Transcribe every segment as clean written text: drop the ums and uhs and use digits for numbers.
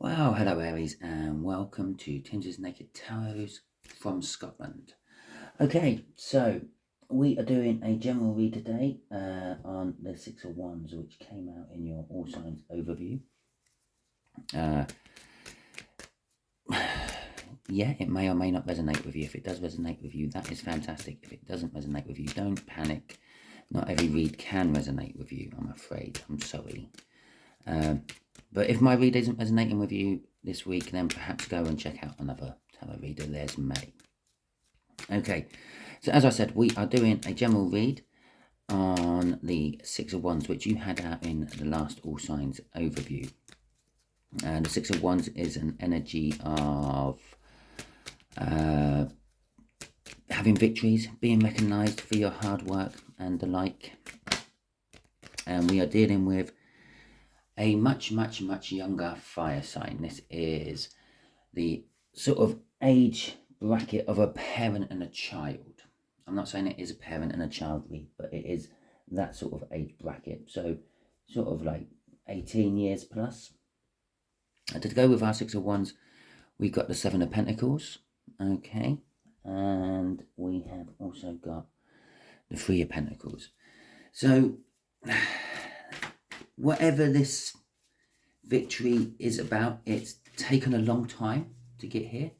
Well, hello Aries and welcome to Timsy Naked Tarot from Scotland. Okay, so we are doing a general read today on the Six of Wands, which came out in your All Signs overview. Yeah, it may or may not resonate with you. If it does resonate with you, that is fantastic. If it doesn't resonate with you, don't panic. Not every read can resonate with you, I'm afraid. I'm sorry. But if my read isn't resonating with you this week, then perhaps go and check out another tarot reader. There's May. Okay, so as I said, we are doing a general read on the Six of Wands, which you had out in the last All Signs overview. And the Six of Wands is an energy of having victories, being recognised for your hard work and the like. And we are dealing with a much younger fire sign. This is the sort of age bracket of a parent and a child. I'm not saying it is a parent and a child read, but it is that sort of age bracket. So sort of like 18 years plus. And to go with our Six of Wands, we've got the Seven of Pentacles. Okay. And we have also got the Three of Pentacles. So whatever this victory is about, it's taken a long time to get here,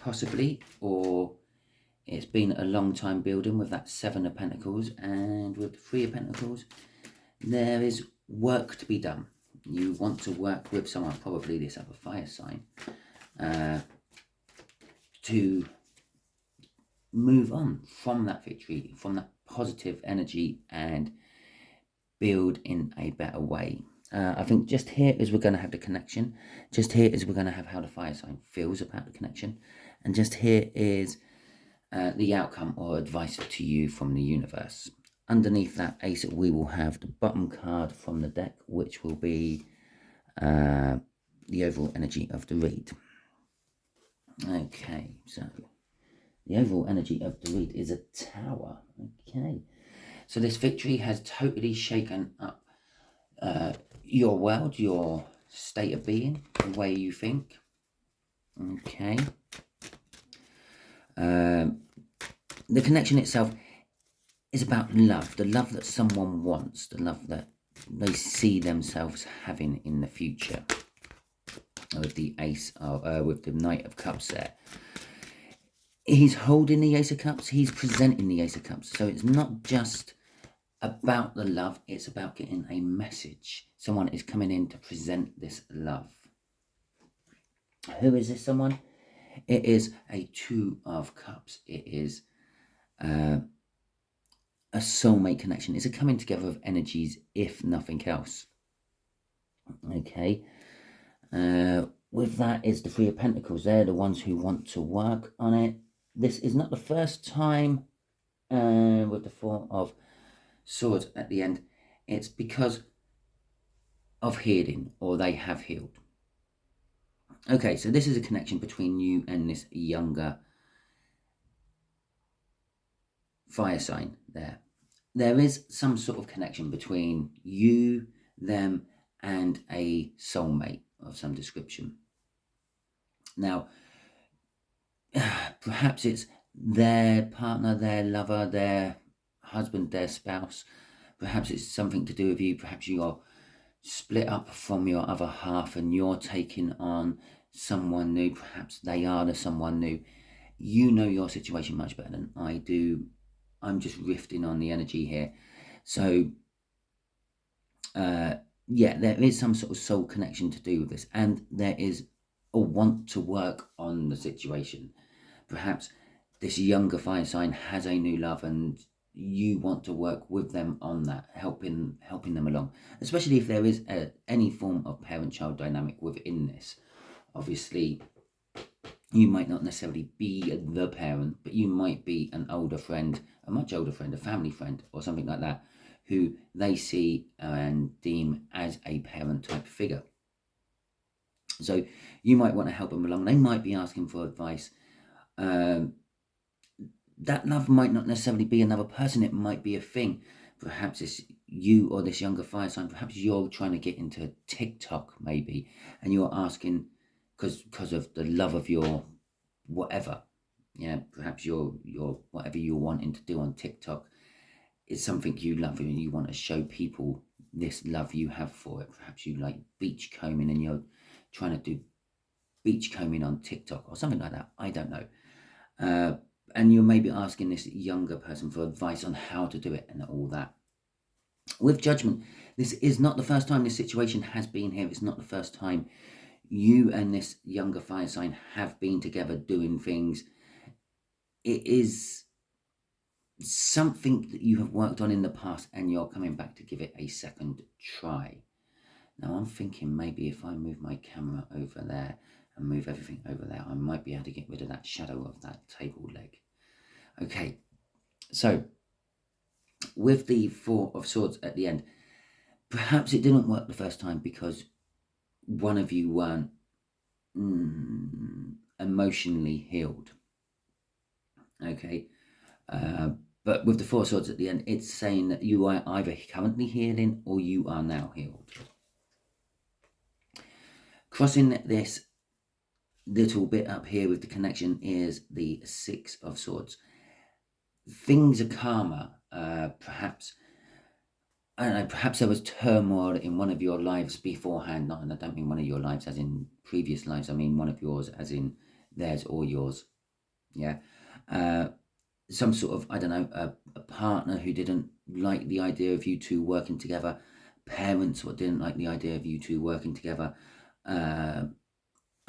possibly, or it's been a long time building with that Seven of Pentacles, and with the Three of Pentacles, there is work to be done. You want to work with someone, probably this other fire sign, to move on from that victory, from that positive energy, and build in a better way. I think just here is we're going to have the connection. Just here is we're going to have how the fire sign feels about the connection. And just here is the outcome or advice to you from the universe. Underneath that ace, we will have the bottom card from the deck, which will be the overall energy of the read. Okay, so the overall energy of the read is a Tower. Okay, so this victory has totally shaken up your world, your state of being, the way you think. Okay. The connection itself is about love, the love that someone wants, the love that they see themselves having in the future. With the ace of, with the Knight of Cups there. He's holding the Ace of Cups, he's presenting the Ace of Cups. So it's not just about the love, it's about getting a message. Someone is coming in to present this love. Who is this someone? It is a Two of Cups. It is a soulmate connection. It's a coming together of energies, if nothing else. Okay. With that is the Three of Pentacles. They're the ones who want to work on it. This is not the first time with the Four of Swords at the end. It's because of healing, or they have healed. Okay, so this is a connection between you and this younger fire sign there. There is some sort of connection between you, them, and a soulmate of some description. Now, perhaps it's their partner, their lover, their husband, their spouse. Perhaps it's something to do with you. Perhaps you're split up from your other half and you're taking on someone new. Perhaps they are the someone new. You know your situation much better than I do. I'm just riffing on the energy here. So, yeah, there is some sort of soul connection to do with this. And there is a want to work on the situation. Perhaps this younger fire sign has a new love and you want to work with them on that, helping them along, especially if there is any form of parent-child dynamic within this. Obviously, you might not necessarily be the parent, but you might be an older friend, a much older friend, a family friend, or something like that, who they see and deem as a parent type figure. So you might want to help them along. They might be asking for advice. That love might not necessarily be another person. It might be a thing. Perhaps it's you or this younger fire sign. Perhaps you're trying to get into TikTok maybe, and you're asking because of the love of your whatever. Yeah, perhaps your whatever you're wanting to do on TikTok is something you love and you want to show people this love you have for it. Perhaps you like beach combing and you're trying to do beach combing on TikTok or something like that. I don't know. And you're maybe asking this younger person for advice on how to do it and all that. With judgment, this is not the first time this situation has been here. It's not the first time you and this younger fire sign have been together doing things. It is something that you have worked on in the past and you're coming back to give it a second try. Now I'm thinking maybe if I move my camera over there and move everything over there, I might be able to get rid of that shadow of that table leg. Okay, so with the Four of Swords at the end, perhaps it didn't work the first time because one of you weren't emotionally healed. Okay, but with the Four of Swords at the end, it's saying that you are either currently healing or you are now healed. Crossing this little bit up here with the connection is the Six of Swords. Things are calmer. Perhaps, I don't know, perhaps there was turmoil in one of your lives beforehand. And I don't mean one of your lives as in previous lives. I mean one of yours as in theirs or yours. Yeah. Some sort of, I don't know, a partner who didn't like the idea of you two working together. Parents who didn't like the idea of you two working together. I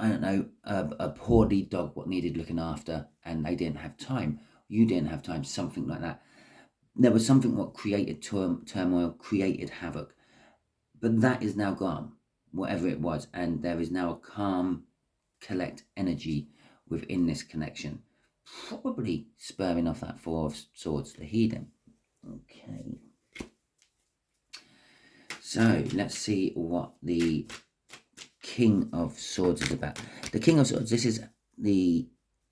don't know, a poorly dog what needed looking after and they didn't have time. You didn't have time, something like that. There was something what created turmoil, created havoc. But that is now gone, whatever it was. And there is now a calm, collect energy within this connection. Probably spurring off that Four of Swords, the healing. Okay. So let's see what the King of Swords is about. The King of Swords, this is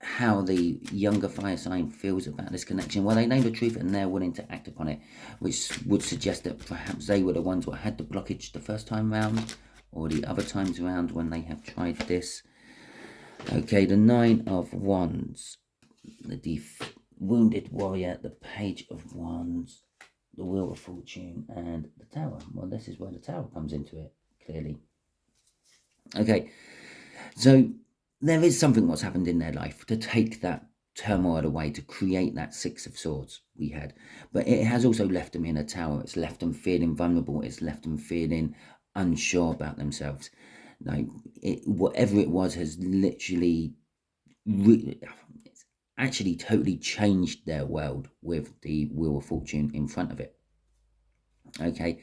how the younger fire sign feels about this connection. Well, they know the truth and they're willing to act upon it, which would suggest that perhaps they were the ones who had the blockage the first time round or the other times around when they have tried this. Okay, the Nine of Wands, the Wounded Warrior, the Page of Wands, the Wheel of Fortune, and the Tower. Well, this is where the Tower comes into it, clearly. Okay, so there is something what's happened in their life to take that turmoil away, to create that Six of Swords we had. But it has also left them in a tower. It's left them feeling vulnerable. It's left them feeling unsure about themselves. Like whatever it was has literally, it's actually totally changed their world with the Wheel of Fortune in front of it. Okay,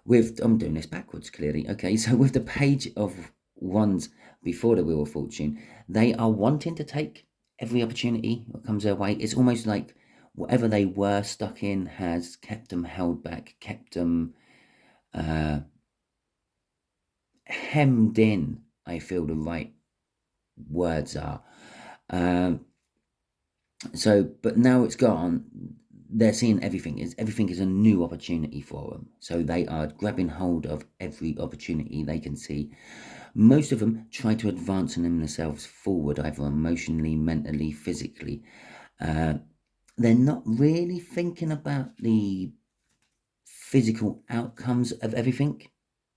I'm doing this backwards clearly. Okay, so with the Page of Wands before the Wheel of Fortune, they are wanting to take every opportunity that comes their way. It's almost like whatever they were stuck in has kept them held back, kept them hemmed in, I feel the right words are. But now it's gone, they're seeing everything is a new opportunity for them. So they are grabbing hold of every opportunity they can see. Most of them try to advance themselves forward, either emotionally, mentally, physically. They're not really thinking about the physical outcomes of everything.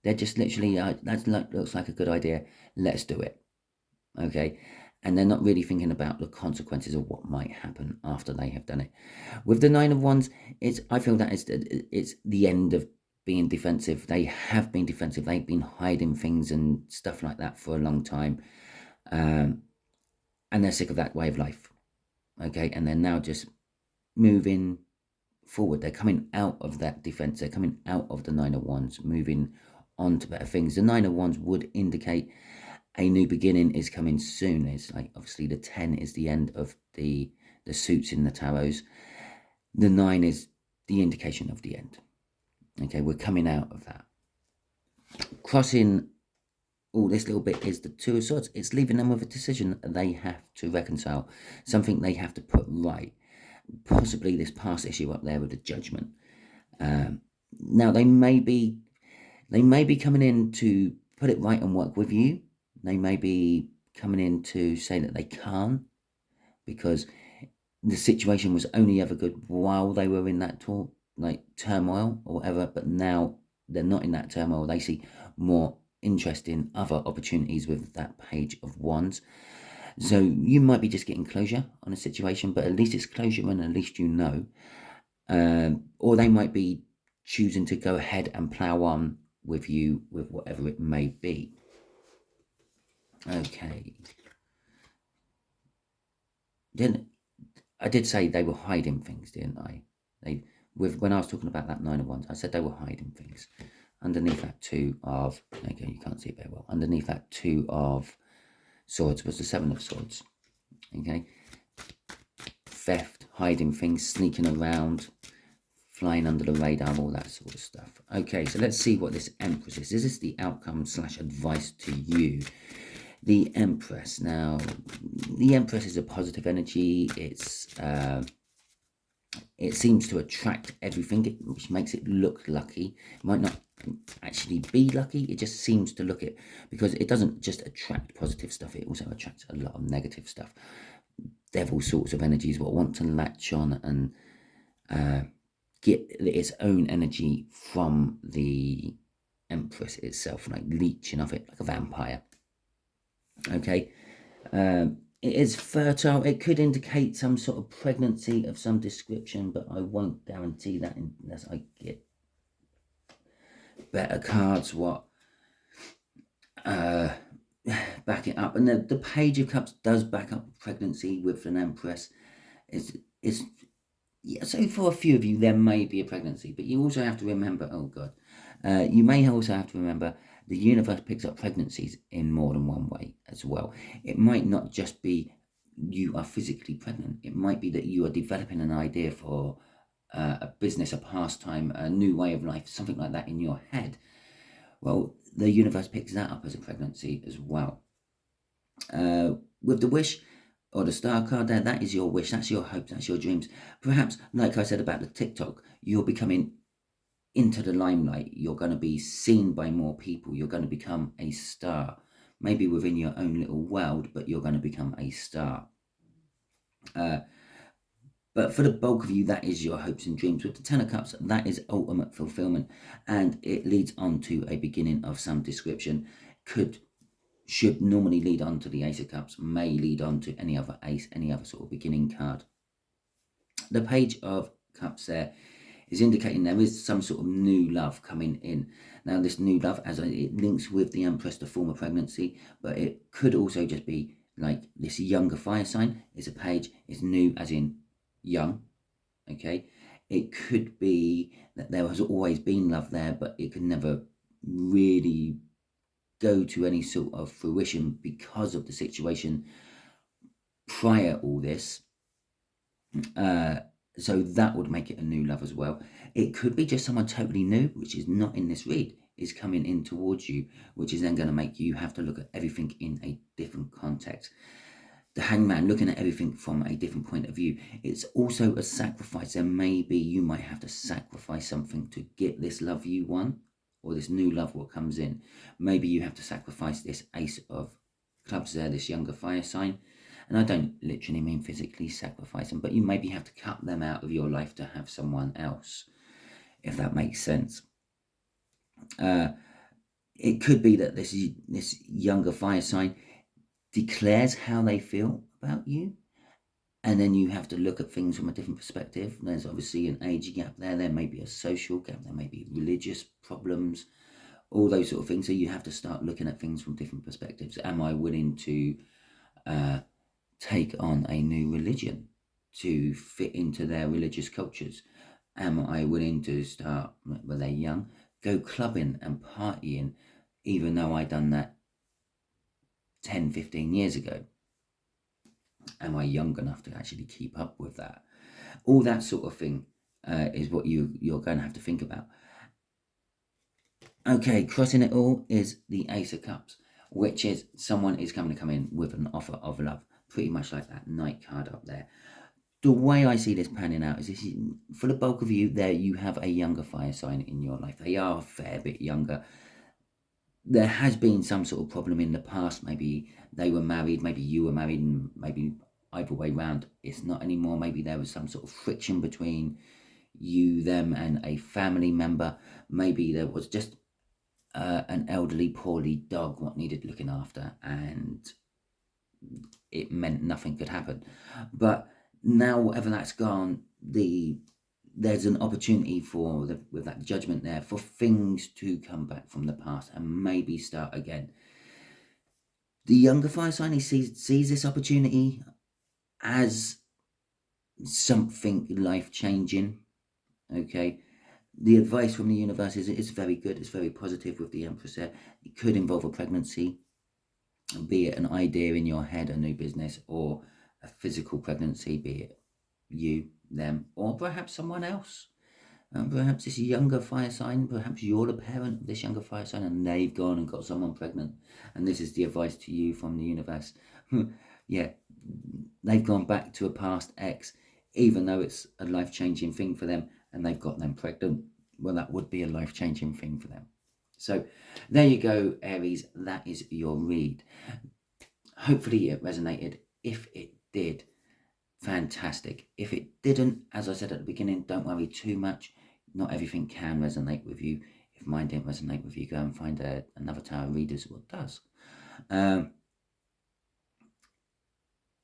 They're just literally, looks like a good idea, let's do it. Okay, and they're not really thinking about the consequences of what might happen after they have done it. With the Nine of Wands, I feel that it's the end of being defensive. They have been defensive. They've been hiding things and stuff like that for a long time, and they're sick of that way of life. Okay, and they're now just moving forward. They're coming out of that defense. They're coming out of the Nine of Wands, moving on to better things. The Nine of Wands would indicate a new beginning is coming soon. It's like, obviously the 10 is the end of the suits in the tarots. The 9 is the indication of the end. Okay, we're coming out of that. Crossing all this little bit is the Two of Swords. It's leaving them with a decision they have to reconcile, something they have to put right. Possibly this past issue up there with the Judgment. Now they may be coming in to put it right and work with you. They may be coming in to say that they can't because the situation was only ever good while they were in that turmoil or whatever, but now they're not in that turmoil. They see more interest in other opportunities with that Page of Wands. So you might be just getting closure on a situation, but at least it's closure and at least you know. Or they might be choosing to go ahead and plow on with you with whatever it may be. Okay. I did say they were hiding things, didn't I? When I was talking about that Nine of Wands, I said they were hiding things. Underneath that Two of, okay, you can't see it very well. Underneath that Two of Swords was the Seven of Swords. Okay, theft, hiding things, sneaking around, flying under the radar, all that sort of stuff. Okay, so let's see what this Empress is. Is this the outcome / advice to you? The Empress. Now, the Empress is a positive energy. It seems to attract everything, which makes it look lucky. It might not actually be lucky. It just seems to look it, because it doesn't just attract positive stuff. It also attracts a lot of negative stuff. Devil sorts of energies what want to latch on and get its own energy from the Empress itself, like leeching off it like a vampire. Okay, it is fertile. It could indicate some sort of pregnancy of some description, but I won't guarantee that unless I get better cards what back it up. And the Page of Cups does back up pregnancy with an Empress. Yeah, so for a few of you there may be a pregnancy, but you also have to remember, you may also have to remember the universe picks up pregnancies in more than one way as well. It might not just be you are physically pregnant. It might be that you are developing an idea for a business, a pastime, a new way of life, something like that in your head. Well, the universe picks that up as a pregnancy as well. With the Wish or the Star card there, that is your wish, that's your hopes, that's your dreams. Perhaps, like I said about the TikTok, you're becoming into the limelight. You're going to be seen by more people. You're going to become a star. Maybe within your own little world, but you're going to become a star. But for the bulk of you, that is your hopes and dreams. With the Ten of Cups, that is ultimate fulfillment. And it leads on to a beginning of some description. Should normally lead on to the Ace of Cups, may lead on to any other ace, any other sort of beginning card. The Page of Cups there is indicating there is some sort of new love coming in. Now, this new love, it links with the Empress to form a pregnancy, but it could also just be like this younger fire sign. It's a page, it's new as in young, okay? It could be that there has always been love there, but it could never really go to any sort of fruition because of the situation prior all this. So that would make it a new love as well. It could be just someone totally new, which is not in this read, is coming in towards you, which is then going to make you have to look at everything in a different context. The Hangman, looking at everything from a different point of view. It's also a sacrifice. There may be, you might have to sacrifice something to get this love you want, or this new love what comes in. Maybe you have to sacrifice this Ace of Clubs there, this younger fire sign. And I don't literally mean physically sacrifice them, but you maybe have to cut them out of your life to have someone else, if that makes sense. It could be that this younger fire sign declares how they feel about you, and then you have to look at things from a different perspective. There's obviously an age gap there. There may be a social gap. There may be religious problems, all those sort of things. So you have to start looking at things from different perspectives. Am I willing to take on a new religion to fit into their religious cultures? Am I willing to start, when they're young, go clubbing and partying, even though I done that 10, 15 years ago? Am I young enough to actually keep up with that? All that sort of thing is what you're going to have to think about. Okay, crossing it all is the Ace of Cups, which is someone is going to come in with an offer of love, pretty much like that Knight card up there. The way I see this panning out is this: for the bulk of you there, you have a younger fire sign in your life. They are a fair bit younger. there has been some sort of problem in the past. Maybe they were married, maybe you were married, and maybe either way round, it's not anymore. Maybe there was some sort of friction between you, them, and a family member. Maybe there was just an elderly, poorly dog what needed looking after, and it meant nothing could happen. But now, whatever that's gone, there's an opportunity for with that judgment there for things to come back from the past and maybe start again. The younger fire sign, he sees this opportunity as something life changing. Okay, the advice from the universe is very good. It's very positive with the Empress there. It could involve a pregnancy, be it an idea in your head, a new business, or a physical pregnancy, be it you, them, or perhaps someone else. Perhaps this younger fire sign, perhaps you're the parent of this younger fire sign and they've gone and got someone pregnant. And this is the advice to you from the universe. Yeah, they've gone back to a past ex, even though it's a life-changing thing for them, and they've got them pregnant. Well, that would be a life-changing thing for them. So there you go, Aries. That is your read. Hopefully it resonated. If it did, fantastic. If it didn't, as I said at the beginning, don't worry too much. Not everything can resonate with you. If mine didn't resonate with you, go and find another tarot reader what does.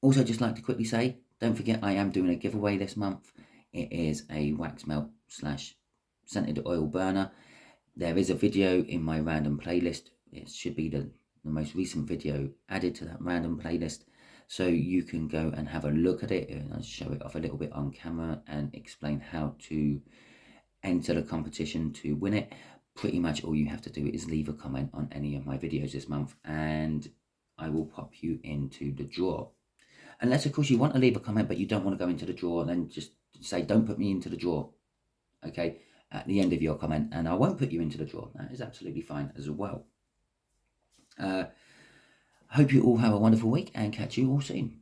Also, just like to quickly say, don't forget I am doing a giveaway this month. It is a wax melt / scented oil burner. There is a video in my random playlist. It should be the most recent video added to that random playlist. So you can go and have a look at it, and I'll show it off a little bit on camera and explain how to enter the competition to win it. Pretty much all you have to do is leave a comment on any of my videos this month and I will pop you into the draw. Unless, of course, you want to leave a comment but you don't want to go into the draw, then just say, don't put me into the draw, okay, at the end of your comment, and I won't put you into the draw. That is absolutely fine as well. Hope you all have a wonderful week and catch you all soon.